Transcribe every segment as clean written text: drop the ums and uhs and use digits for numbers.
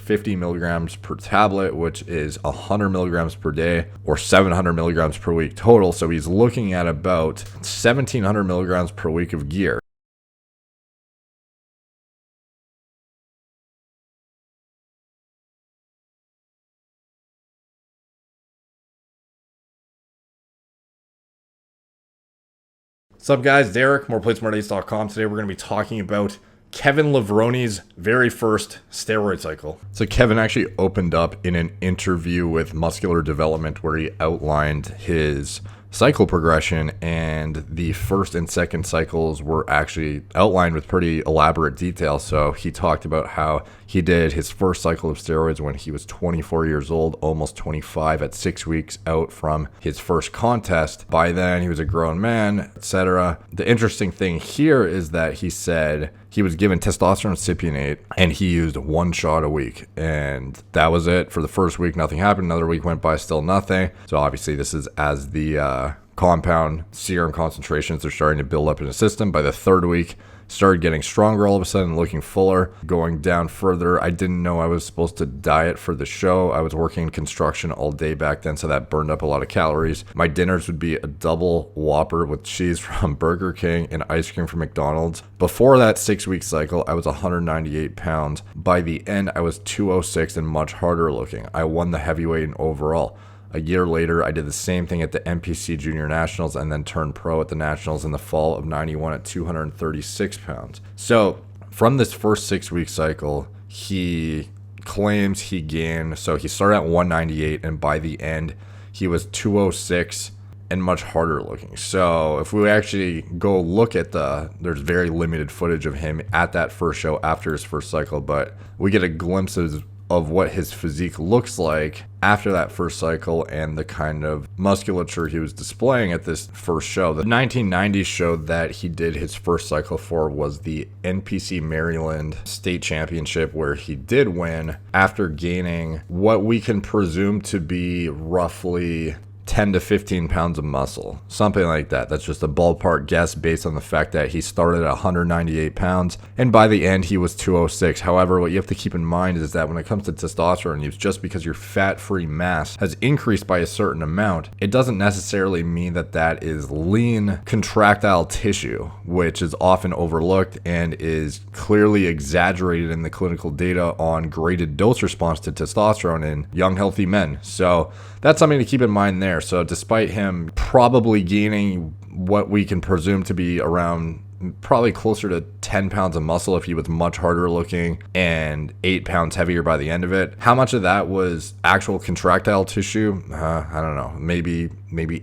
50 milligrams per tablet, which is 100 milligrams per day or 700 milligrams per week total. So he's looking at about 1700 milligrams per week of gear. What's up, guys? Derek, moreplates.com. Today we're going to be talking about Kevin Levrone's very first steroid cycle. So Kevin actually opened up in an interview with Muscular Development where he outlined his cycle progression, and the first and second cycles were actually outlined with pretty elaborate detail. So he talked about how he did his first cycle of steroids when he was 24 years old, almost 25, at 6 weeks out from his first contest. By then he was a grown man, etc. The interesting thing here is that he said he was given testosterone cypionate and he used 1 shot a week, and that was it for the first week. Nothing happened. Another week went by, still nothing. So obviously this is as the compound serum concentrations are starting to build up in the system. By the third week, started getting stronger all of a sudden, looking fuller, going down further. I didn't know I was supposed to diet for the show. I was working in construction all day back then, so that burned up a lot of calories. My dinners would be a double Whopper with cheese from Burger King and ice cream from McDonald's. Before that 6-week cycle, I was 198 pounds. By the end, I was 206 and much harder looking. I won the heavyweight and overall. A year later, I did the same thing at the NPC Junior Nationals and then turned pro at the Nationals in the fall of 91 at 236 pounds. So from this first 6-week cycle, he claims he gained, so he started at 198 and by the end, he was 206 and much harder looking. So if we actually go look at there's very limited footage of him at that first show after his first cycle, but we get a glimpse of what his physique looks like after that first cycle and the kind of musculature he was displaying at this first show. The 1990 show that he did his first cycle for was the NPC Maryland State Championship, where he did win after gaining what we can presume to be roughly 10 to 15 pounds of muscle, something like that. That's just a ballpark guess based on the fact that he started at 198 pounds and by the end he was 206. However, what you have to keep in mind is that when it comes to testosterone use, just because your fat-free mass has increased by a certain amount, it doesn't necessarily mean that that is lean contractile tissue, which is often overlooked and is clearly exaggerated in the clinical data on graded dose response to testosterone in young healthy men. So that's something to keep in mind there. So despite him probably gaining what we can presume to be around probably closer to 10 pounds of muscle if he was much harder looking and 8 pounds heavier by the end of it, how much of that was actual contractile tissue? I don't know. Maybe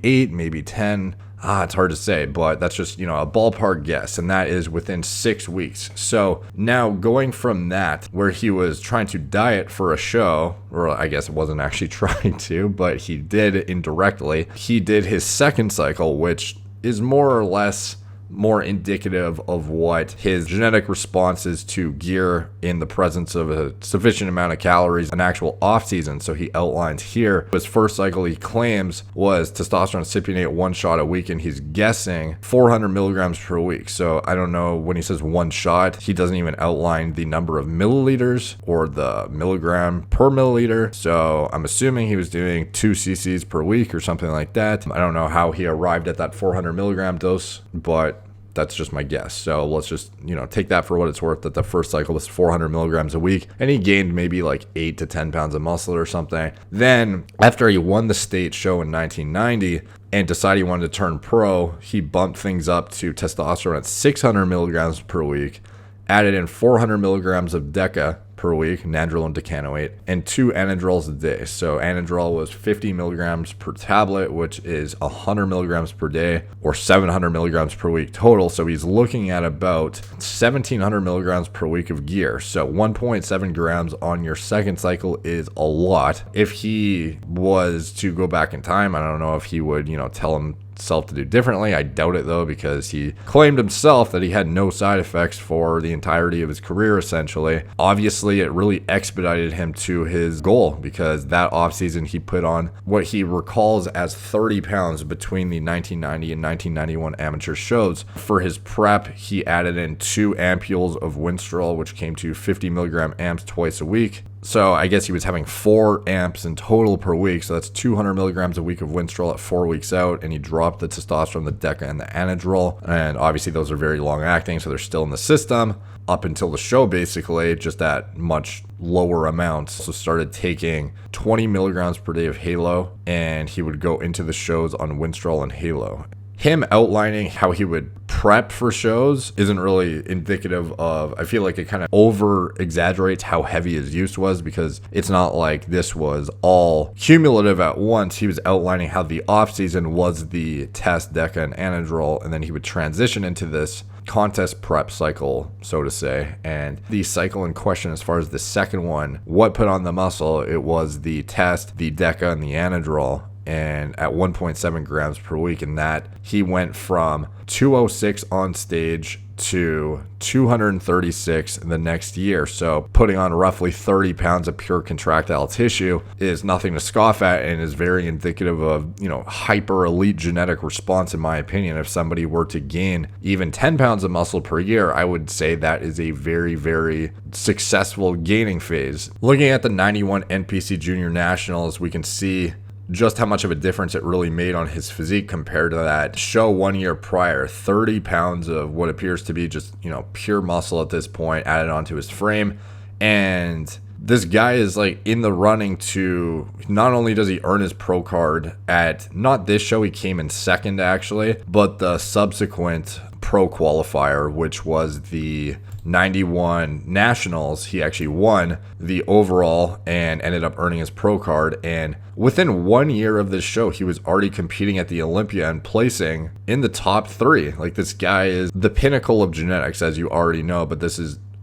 8, maybe 10. It's hard to say, but that's just, a ballpark guess, and that is within 6 weeks. So now going from that, where he was trying to diet for a show, or I guess it wasn't actually trying to, but he did indirectly, he did his second cycle, which is more or less more indicative of what his genetic response is to gear in the presence of a sufficient amount of calories, an actual off season. So he outlines here his first cycle, he claims, was testosterone cypionate 1 shot a week, and he's guessing 400 milligrams per week. So I don't know, when he says 1 shot, he doesn't even outline the number of milliliters or the milligram per milliliter. So I'm assuming he was doing 2 cc's per week or something like that. I don't know how he arrived at that 400 milligram dose, but that's just my guess. So let's just, take that for what it's worth, that the first cycle was 400 milligrams a week and he gained maybe like 8 to 10 pounds of muscle or something. Then after he won the state show in 1990 and decided he wanted to turn pro, he bumped things up to testosterone at 600 milligrams per week, added in 400 milligrams of DECA per week, Nandrol and decanoate, and 2 anadrols a day. So anadrol was 50 milligrams per tablet, which is 100 milligrams per day or 700 milligrams per week total. So he's looking at about 1700 milligrams per week of gear. So 1.7 grams on your second cycle is a lot. If he was to go back in time, I don't know if he would, tell himself to do differently. I doubt it though, because he claimed himself that he had no side effects for the entirety of his career essentially. Obviously it really expedited him to his goal, because that offseason he put on what he recalls as 30 pounds between the 1990 and 1991 amateur shows. For his prep, he added in 2 ampules of Winstrol, which came to 50 milligram amps twice a week. So I guess he was having 4 amps in total per week. So that's 200 milligrams a week of Winstrol at 4 weeks out. And he dropped the testosterone, the Deca, and the Anadrol. And obviously those are very long acting, so they're still in the system up until the show, basically, just at much lower amounts. So started taking 20 milligrams per day of Halo, and he would go into the shows on Winstrol and Halo. Him outlining how he would prep for shows isn't really indicative of, I feel like it kind of over exaggerates how heavy his use was, because it's not like this was all cumulative at once. He was outlining how the off season was the test, Deca, and Anadrol, and then he would transition into this contest prep cycle, so to say. And the cycle in question, as far as the second one, what put on the muscle, it was the test, the Deca, and the Anadrol, and at 1.7 grams per week. And that he went from 206 on stage to 236 the next year. So putting on roughly 30 pounds of pure contractile tissue is nothing to scoff at, and is very indicative of, hyper elite genetic response, in my opinion. If somebody were to gain even 10 pounds of muscle per year, I would say that is a very, very successful gaining phase. Looking at the 91 NPC Junior Nationals, we can see just how much of a difference it really made on his physique compared to that show 1 year prior. 30 pounds of what appears to be just, pure muscle at this point added onto his frame. And this guy is like in the running to, not only does he earn his pro card at, not this show, he came in second actually, but the subsequent pro qualifier, which was the 91 Nationals. He actually won the overall and ended up earning his pro card. And within 1 year of this show, he was already competing at the Olympia and placing in the top 3. Like, this guy is the pinnacle of genetics, as you already know. But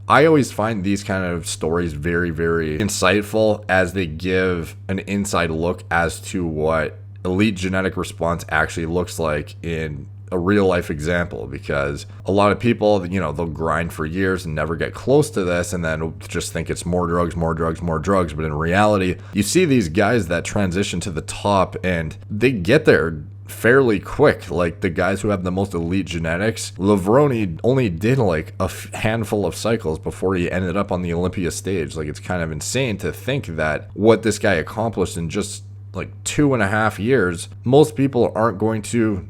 I always find these kind of stories very, very insightful, as they give an inside look as to what elite genetic response actually looks like in a real life example. Because a lot of people, they'll grind for years and never get close to this, and then just think it's more drugs. But in reality, you see these guys that transition to the top and they get there fairly quick. Like the guys who have the most elite genetics, Levrone only did like a handful of cycles before he ended up on the Olympia stage. Like, it's kind of insane to think that what this guy accomplished in just like 2.5 years, most people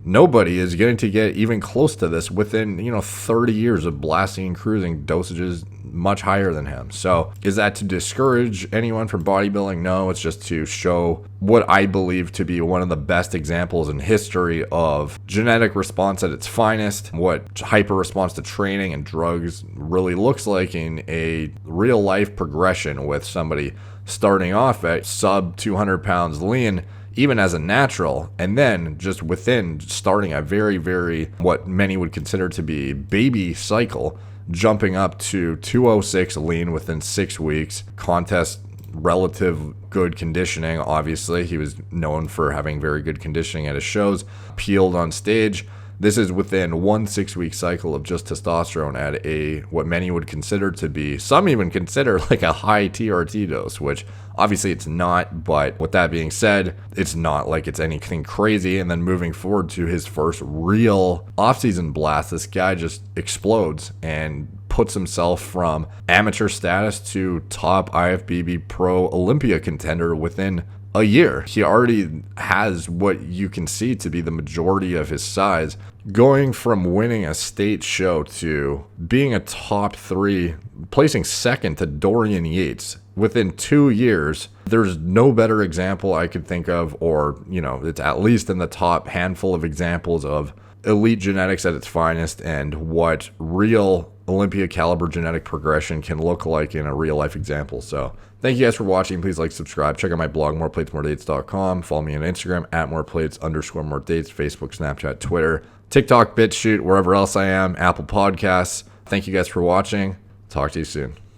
nobody is going to get even close to this within 30 years of blasting and cruising dosages much higher than him. So is that to discourage anyone from bodybuilding? No, it's just to show what I believe to be one of the best examples in history of genetic response at its finest, what hyper response to training and drugs really looks like in a real life progression, with somebody starting off at sub 200 pounds lean, even as a natural, and then just within starting a very, very, what many would consider to be baby cycle, jumping up to 206 lean within 6 weeks. Contest relative good conditioning. Obviously, he was known for having very good conditioning at his shows. Peeled on stage. This is within 1 6-week cycle of just testosterone at what many would consider to be, some even consider like a high TRT dose, which obviously it's not. But with that being said, it's not like it's anything crazy. And then moving forward to his first real offseason blast, this guy just explodes and puts himself from amateur status to top IFBB Pro Olympia contender within a year. He already has what you can see to be the majority of his size, going from winning a state show to being a top 3, placing second to Dorian Yates within 2 years. There's no better example I could think of, or it's at least in the top handful of examples of elite genetics at its finest, and what real Olympia caliber genetic progression can look like in a real life example. So thank you guys for watching. Please like, subscribe, check out my blog, moreplatesmoredates.com. Follow me on Instagram at moreplates_moredates, Facebook, Snapchat, Twitter, TikTok, BitChute, wherever else I am, Apple Podcasts. Thank you guys for watching. Talk to you soon.